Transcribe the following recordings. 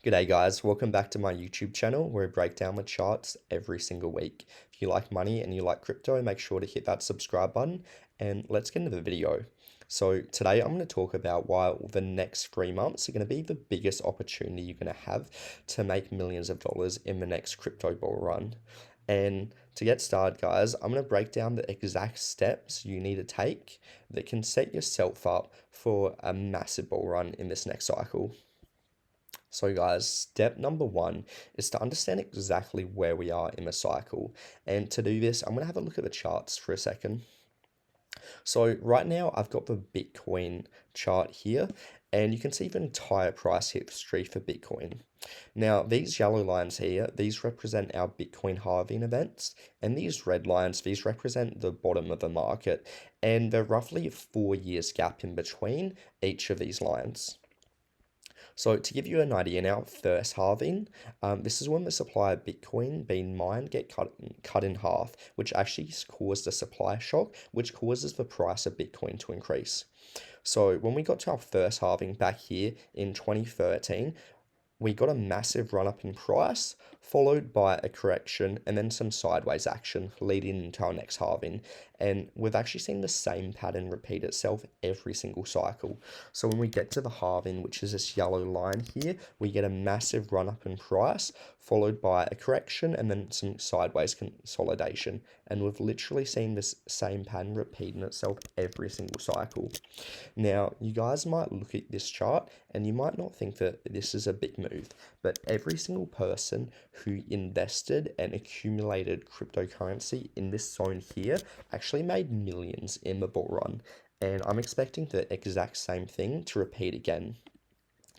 G'day guys, welcome back to my YouTube channel where I break down the charts every single week. If you like money and you like crypto, make sure to hit that subscribe button and let's get into the video. So today I'm going to talk about why the next 3 months are going to be the biggest opportunity you're going to have to make millions of dollars in the next crypto bull run. And to get started, guys, I'm going to break down the exact steps you need to take that can set yourself up for a massive bull run in this next cycle. So guys, step number one is to understand exactly where we are in the cycle. And to do this, I'm going to have a look at the charts for a second. So right now I've got the Bitcoin chart here and you can see the entire price history for Bitcoin. Now these yellow lines here, these represent our Bitcoin halving events, and these red lines, these represent the bottom of the market, and they're roughly a 4 years gap in between each of these lines. So to give you an idea now, first halving, this is when the supply of Bitcoin being mined get cut in half, which actually caused a supply shock, which causes the price of Bitcoin to increase. So when we got to our first halving back here in 2013, we got a massive run up in price, followed by a correction and then some sideways action leading into our next halving. And we've actually seen the same pattern repeat itself every single cycle. So when we get to the halving, which is this yellow line here, we get a massive run up in price, followed by a correction and then some sideways consolidation. And we've literally seen this same pattern repeating itself every single cycle. Now, you guys might look at this chart and you might not think that this is a big move, but every single person who invested and accumulated cryptocurrency in this zone here actually made millions in the bull run. And I'm expecting the exact same thing to repeat again.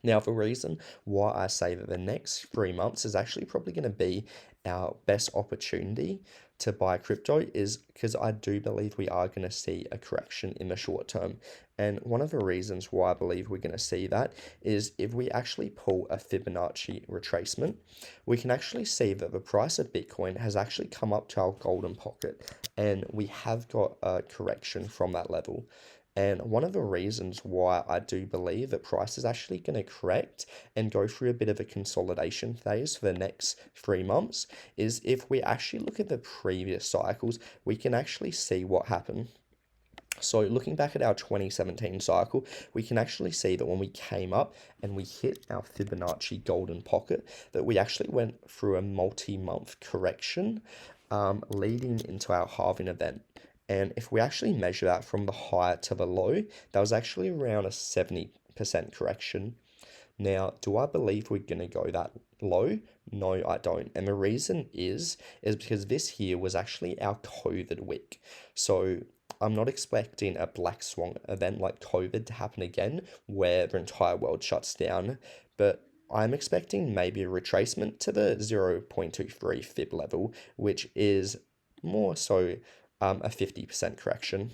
Now, the reason why I say that the next 3 months is actually probably going to be our best opportunity to buy crypto is because I do believe we are going to see a correction in the short term. And one of the reasons why I believe we're going to see that is if we actually pull a Fibonacci retracement, we can actually see that the price of Bitcoin has actually come up to our golden pocket, and we have got a correction from that level. And one of the reasons why I do believe that price is actually going to correct and go through a bit of a consolidation phase for the next 3 months is if we actually look at the previous cycles, we can actually see what happened. So looking back at our 2017 cycle, we can actually see that when we came up and we hit our Fibonacci golden pocket, that we actually went through a multi-month correction leading into our halving event. And if we actually measure that from the high to the low, that was actually around a 70% correction. Now, do I believe we're going to go that low? No, I don't. And the reason is because this here was actually our COVID week. So I'm not expecting a black swan event like COVID to happen again, where the entire world shuts down, but I'm expecting maybe a retracement to the 0.23 fib level, which is more so a 50% correction.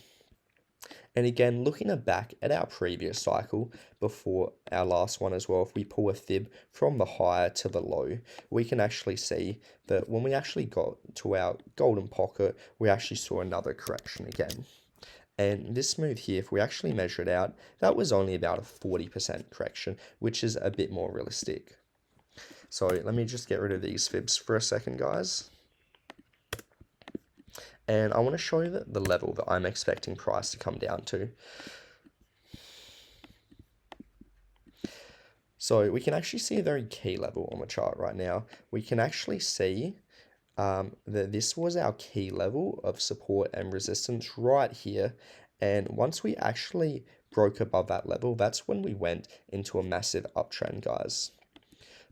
And again, looking back at our previous cycle before our last one as well, if we pull a fib from the high to the low, we can actually see that when we actually got to our golden pocket, we actually saw another correction again. And this move here, if we actually measure it out, that was only about a 40% correction, which is a bit more realistic. So let me just get rid of these fibs for a second, guys. And I want to show you the level that I'm expecting price to come down to. So we can actually see a very key level on the chart right now. We can actually see that this was our key level of support and resistance right here. And once we actually broke above that level, that's when we went into a massive uptrend, guys.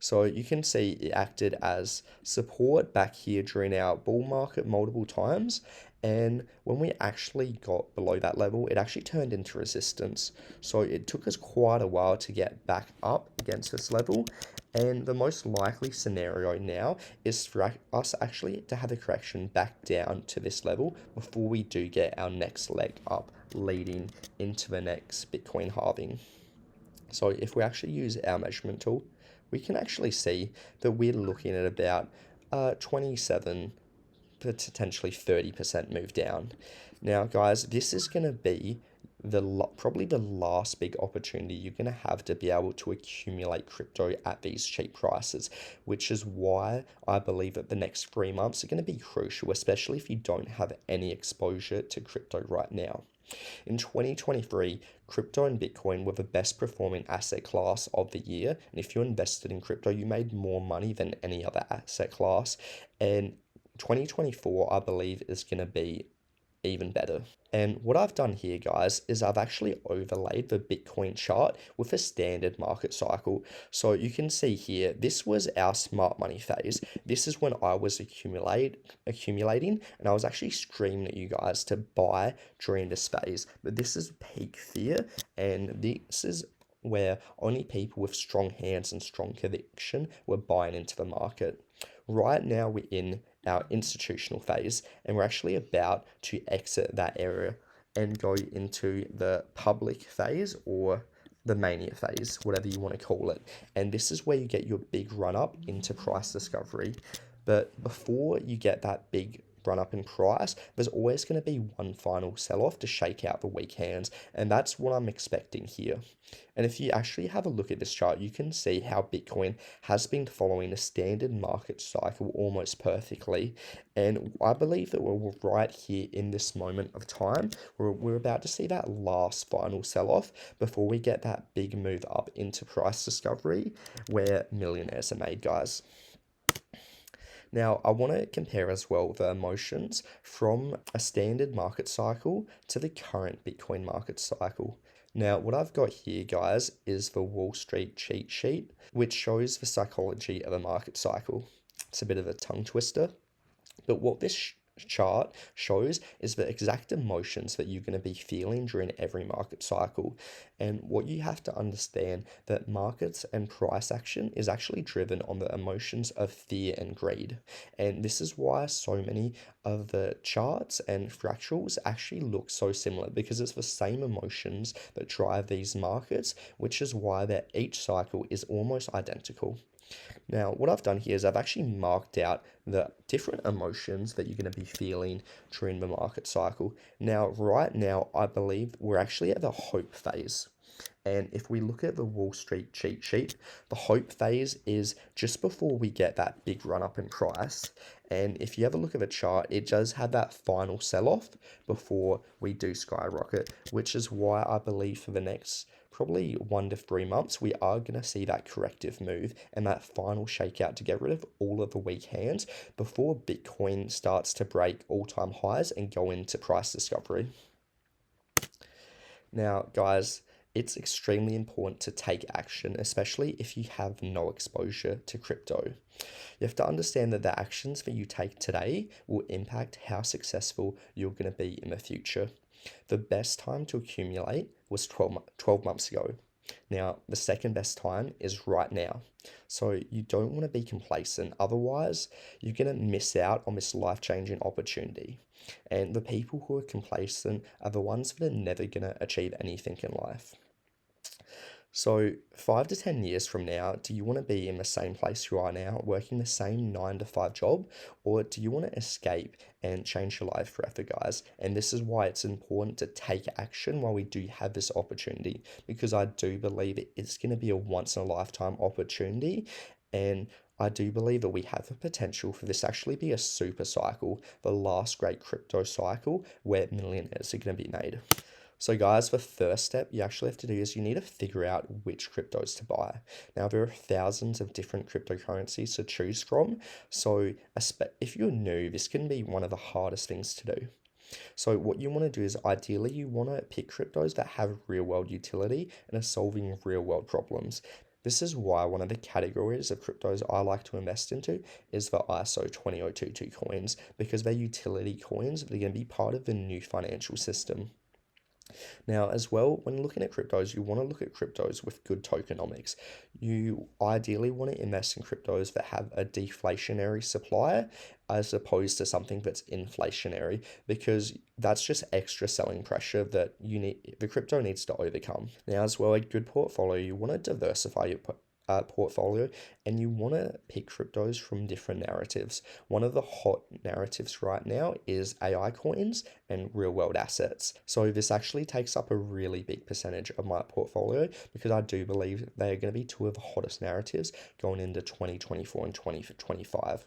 So you can see it acted as support back here during our bull market multiple times. And when we actually got below that level, it actually turned into resistance. So it took us quite a while to get back up against this level. And the most likely scenario now is for us actually to have a correction back down to this level before we do get our next leg up leading into the next Bitcoin halving. So if we actually use our measurement tool, we can actually see that we're looking at about 27, potentially 30% move down. Now, guys, this is going to be probably the last big opportunity you're going to have to be able to accumulate crypto at these cheap prices, which is why I believe that the next 3 months are going to be crucial, especially if you don't have any exposure to crypto right now. In 2023, crypto and Bitcoin were the best performing asset class of the year. And if you invested in crypto, you made more money than any other asset class. And 2024, I believe, is going to be even better. And what I've done here, guys, is I've actually overlaid the Bitcoin chart with a standard market cycle. So you can see here, this was our smart money phase. This is when I was accumulating, and I was actually screaming at you guys to buy during this phase. But this is peak fear, and this is where only people with strong hands and strong conviction were buying into the market. Right now, we're in our institutional phase, and we're actually about to exit that area and go into the public phase, or the mania phase, whatever you want to call it. And this is where you get your big run up into price discovery. But before you get that big run up in price, there's always going to be one final sell off to shake out the weak hands, and that's what I'm expecting here. And if you actually have a look at this chart, you can see how Bitcoin has been following a standard market cycle almost perfectly. And I believe that we're right here in this moment of time where we're about to see that last final sell off before we get that big move up into price discovery where millionaires are made, guys. Now, I want to compare as well the emotions from a standard market cycle to the current Bitcoin market cycle. Now, what I've got here, guys, is the Wall Street cheat sheet, which shows the psychology of a market cycle. It's a bit of a tongue twister, but what this chart shows is the exact emotions that you're going to be feeling during every market cycle. And what you have to understand, that markets and price action is actually driven on the emotions of fear and greed. And this is why so many of the charts and fractals actually look so similar, because it's the same emotions that drive these markets, which is why that each cycle is almost identical. Now, what I've done here is I've actually marked out the different emotions that you're going to be feeling during the market cycle. Now, right now, I believe we're actually at the hope phase. And if we look at the Wall Street cheat sheet, the hope phase is just before we get that big run up in price. And if you have a look at the chart, it does have that final sell off before we do skyrocket, which is why I believe for the next probably 1 to 3 months, we are going to see that corrective move and that final shakeout to get rid of all of the weak hands before Bitcoin starts to break all-time highs and go into price discovery. Now, guys, it's extremely important to take action, especially if you have no exposure to crypto. You have to understand that the actions that you take today will impact how successful you're going to be in the future. The best time to accumulate was 12 months ago. Now, the second best time is right now. So you don't want to be complacent. Otherwise, you're going to miss out on this life-changing opportunity. And the people who are complacent are the ones that are never going to achieve anything in life. So 5 to 10 years from now, do you want to be in the same place you are now, working the same 9 to 5 job, or do you want to escape and change your life forever, guys? And this is why it's important to take action while we do have this opportunity, because I do believe it's going to be a once in a lifetime opportunity. And I do believe that we have the potential for this actually be a super cycle, the last great crypto cycle where millionaires are going to be made. So guys, the first step you actually have to do is you need to figure out which cryptos to buy. Now, there are thousands of different cryptocurrencies to choose from. So if you're new, this can be one of the hardest things to do. So what you want to do is ideally you want to pick cryptos that have real world utility and are solving real world problems. This is why one of the categories of cryptos I like to invest into is the ISO 20022 coins, because they're utility coins. They're going to be part of the new financial system. Now, as well, when looking at cryptos, you want to look at cryptos with good tokenomics. You ideally want to invest in cryptos that have a deflationary supply as opposed to something that's inflationary, because that's just extra selling pressure that the crypto needs to overcome. Now, as well, a good portfolio, you want to diversify your portfolio, and you want to pick cryptos from different narratives. One of the hot narratives right now is AI coins and real world assets. So this actually takes up a really big percentage of my portfolio because I do believe they are going to be two of the hottest narratives going into 2024 and 2025.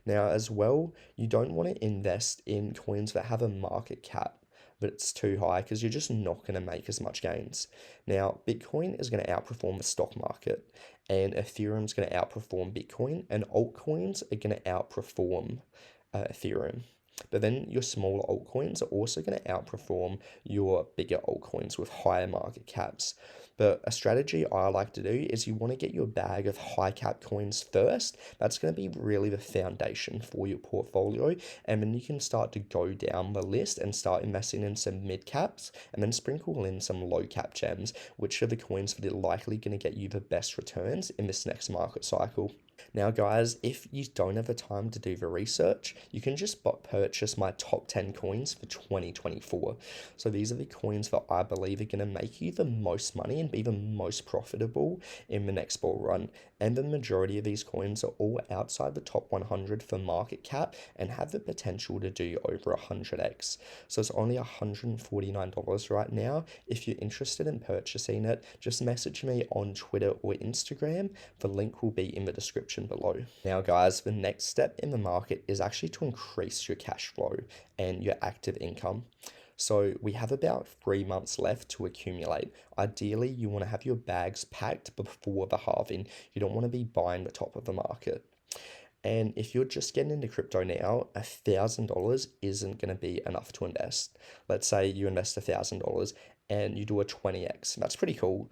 Now, as well, you don't want to invest in coins that have a market cap but it's too high because you're just not going to make as much gains. Now, Bitcoin is going to outperform the stock market, and Ethereum is going to outperform Bitcoin, and altcoins are going to outperform Ethereum. But then your smaller altcoins are also going to outperform your bigger altcoins with higher market caps. But a strategy I like to do is you want to get your bag of high cap coins first. That's going to be really the foundation for your portfolio. And then you can start to go down the list and start investing in some mid caps and then sprinkle in some low cap gems, which are the coins that are likely going to get you the best returns in this next market cycle. Now, guys, if you don't have the time to do the research, you can just purchase my top 10 coins for 2024. So these are the coins that I believe are going to make you the most money and be the most profitable in the next bull run. And the majority of these coins are all outside the top 100 for market cap and have the potential to do over 100x. So it's only $149 right now. If you're interested in purchasing it, just message me on Twitter or Instagram. The link will be in the description below. Now, guys, the next step in the market is actually to increase your cash flow and your active income. So we have about 3 months left to accumulate. Ideally, you want to have your bags packed before the halving. You don't want to be buying the top of the market. And if you're just getting into crypto now, $1,000 isn't going to be enough to invest. Let's say you invest $1,000 and you do a 20x. That's pretty cool.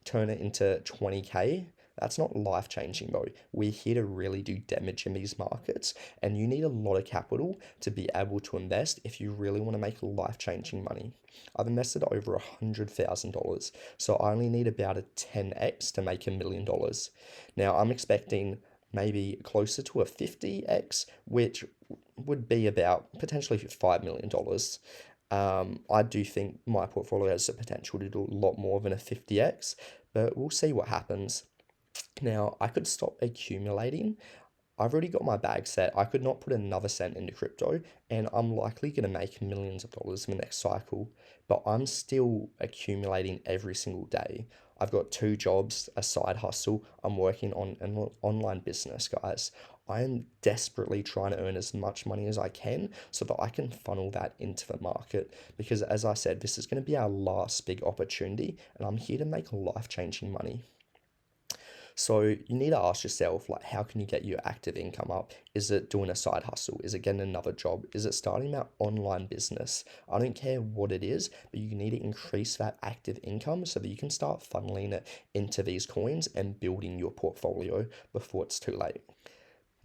Turn it into 20K. That's not life changing though. We're here to really do damage in these markets, and you need a lot of capital to be able to invest if you really want to make life changing money. I've invested over $100,000, so I only need about a 10x to make $1 million. Now, I'm expecting maybe closer to a 50x, which would be about potentially $5 million. I do think my portfolio has the potential to do a lot more than a 50x, but we'll see what happens. Now, I could stop accumulating. I've already got my bag set. I could not put another cent into crypto, and I'm likely going to make millions of dollars in the next cycle, but I'm still accumulating every single day. I've got 2 jobs, a side hustle. I'm working on an online business, guys. I am desperately trying to earn as much money as I can so that I can funnel that into the market. Because as I said, this is going to be our last big opportunity, and I'm here to make life-changing money. So you need to ask yourself, like, how can you get your active income up? Is it doing a side hustle? Is it getting another job? Is it starting that online business? I don't care what it is, but you need to increase that active income so that you can start funneling it into these coins and building your portfolio before it's too late.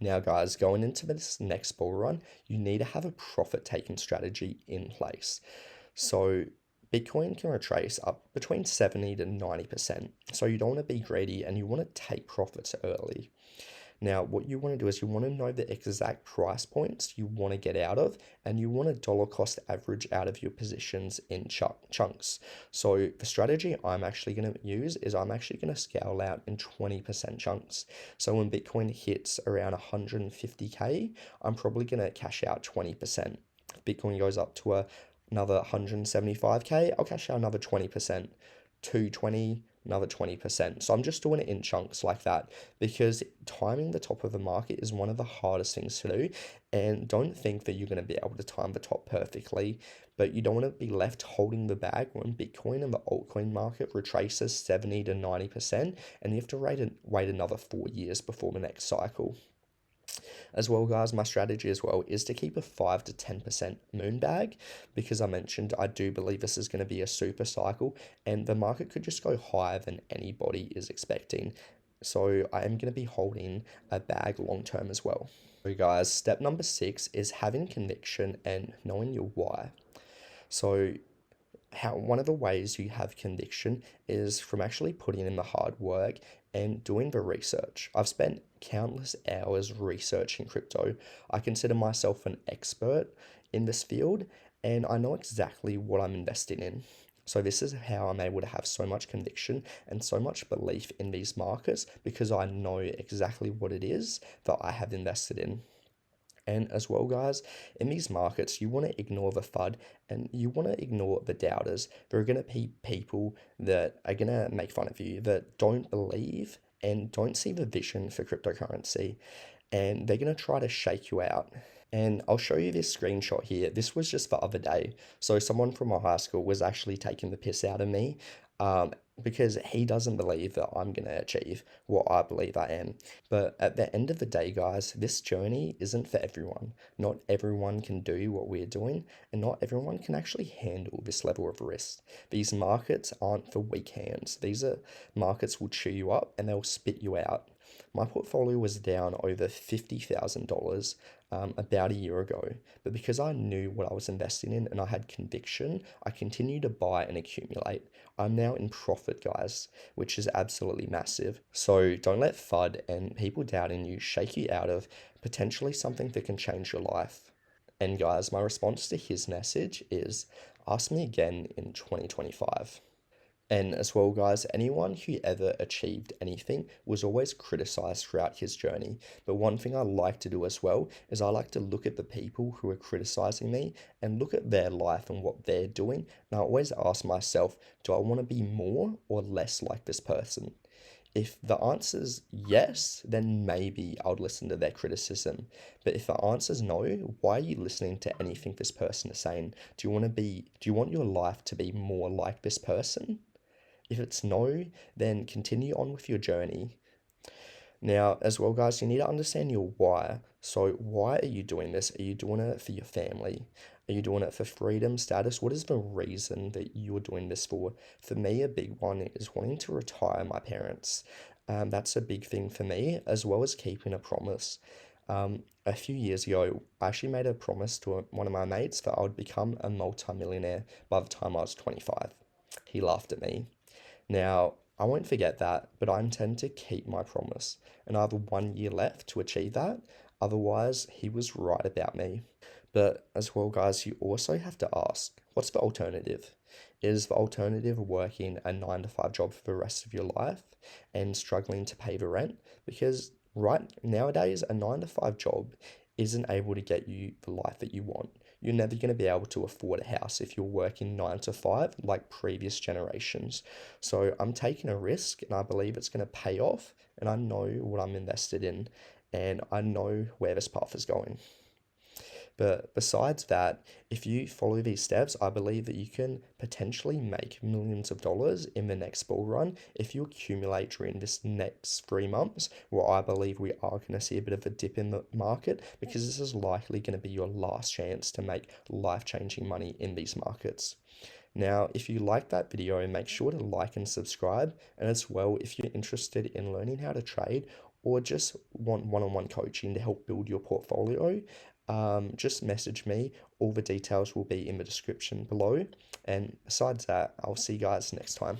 Now, guys, going into this next bull run, you need to have a profit-taking strategy in place. So Bitcoin can retrace up between 70 to 90%. So you don't want to be greedy and you want to take profits early. Now, what you want to do is you want to know the exact price points you want to get out of, and you want to dollar cost average out of your positions in chunks. So the strategy I'm actually going to use is I'm actually going to scale out in 20% chunks. So when Bitcoin hits around 150K, I'm probably going to cash out 20%. If Bitcoin goes up to another 175K, I'll cash out another 20%, 220, another 20%. So I'm just doing it in chunks like that because timing the top of the market is one of the hardest things to do. And don't think that you're going to be able to time the top perfectly, but you don't want to be left holding the bag when Bitcoin and the altcoin market retraces 70 to 90%, and you have to wait another 4 years before the next cycle. As well, guys, my strategy as well is to keep a 5 to 10% moon bag because I mentioned I do believe this is going to be a super cycle and the market could just go higher than anybody is expecting. So I am going to be holding a bag long term as well. So guys, step number 6 is having conviction and knowing your why. So one of the ways you have conviction is from actually putting in the hard work and doing the research. I've spent countless hours researching crypto. I consider myself an expert in this field and I know exactly what I'm investing in. So this is how I'm able to have so much conviction and so much belief in these markets, because I know exactly what it is that I have invested in. And as well, guys, in these markets, you want to ignore the FUD and you want to ignore the doubters. There are going to be people that are going to make fun of you, that don't believe and don't see the vision for cryptocurrency, and they're going to try to shake you out. And I'll show you this screenshot here. This was just the other day. So someone from my high school was actually taking the piss out of me, um, because he doesn't believe that I'm going to achieve what I believe I am. But at the end of the day, guys, this journey isn't for everyone. Not everyone can do what we're doing, and not everyone can actually handle this level of risk. These markets aren't for weak hands. These are markets will chew you up and they'll spit you out. My portfolio was down over $50,000 about a year ago, but because I knew what I was investing in and I had conviction, I continued to buy and accumulate. I'm now in profit, guys, which is absolutely massive. So don't let FUD and people doubting you shake you out of potentially something that can change your life. And guys, my response to his message is ask me again in 2025. And as well, guys, anyone who ever achieved anything was always criticized throughout his journey. But one thing I like to do as well is I like to look at the people who are criticizing me and look at their life and what they're doing. And I always ask myself, do I want to be more or less like this person? If the answer's yes, then maybe I would listen to their criticism. But if the answer's no, why are you listening to anything this person is saying? Do you want your life to be more like this person? If it's no, then continue on with your journey. Now, as well, guys, you need to understand your why. So, why are you doing this? Are you doing it for your family? Are you doing it for freedom, status? What is the reason that you're doing this for? For me, a big one is wanting to retire my parents. That's a big thing for me, as well as keeping a promise. A few years ago, I actually made a promise to one of my mates that I would become a multimillionaire by the time I was 25. He laughed at me. Now, I won't forget that, but I intend to keep my promise, and I have 1 year left to achieve that. Otherwise, he was right about me. But as well, guys, you also have to ask, what's the alternative? Is the alternative working a 9 to 5 job for the rest of your life and struggling to pay the rent? Because right nowadays, a 9 to 5 job isn't able to get you the life that you want. You're never going to be able to afford a house if you're working 9 to 5 like previous generations. So I'm taking a risk and I believe it's going to pay off, and I know what I'm invested in and I know where this path is going. But besides that, if you follow these steps, I believe that you can potentially make millions of dollars in the next bull run if you accumulate during this next 3 months, where I believe we are going to see a bit of a dip in the market, because this is likely going to be your last chance to make life-changing money in these markets. Now, if you like that video, make sure to like and subscribe. And as well, if you're interested in learning how to trade or just want one-on-one coaching to help build your portfolio, just message me. All the details will be in the description below. And besides that, I'll see you guys next time.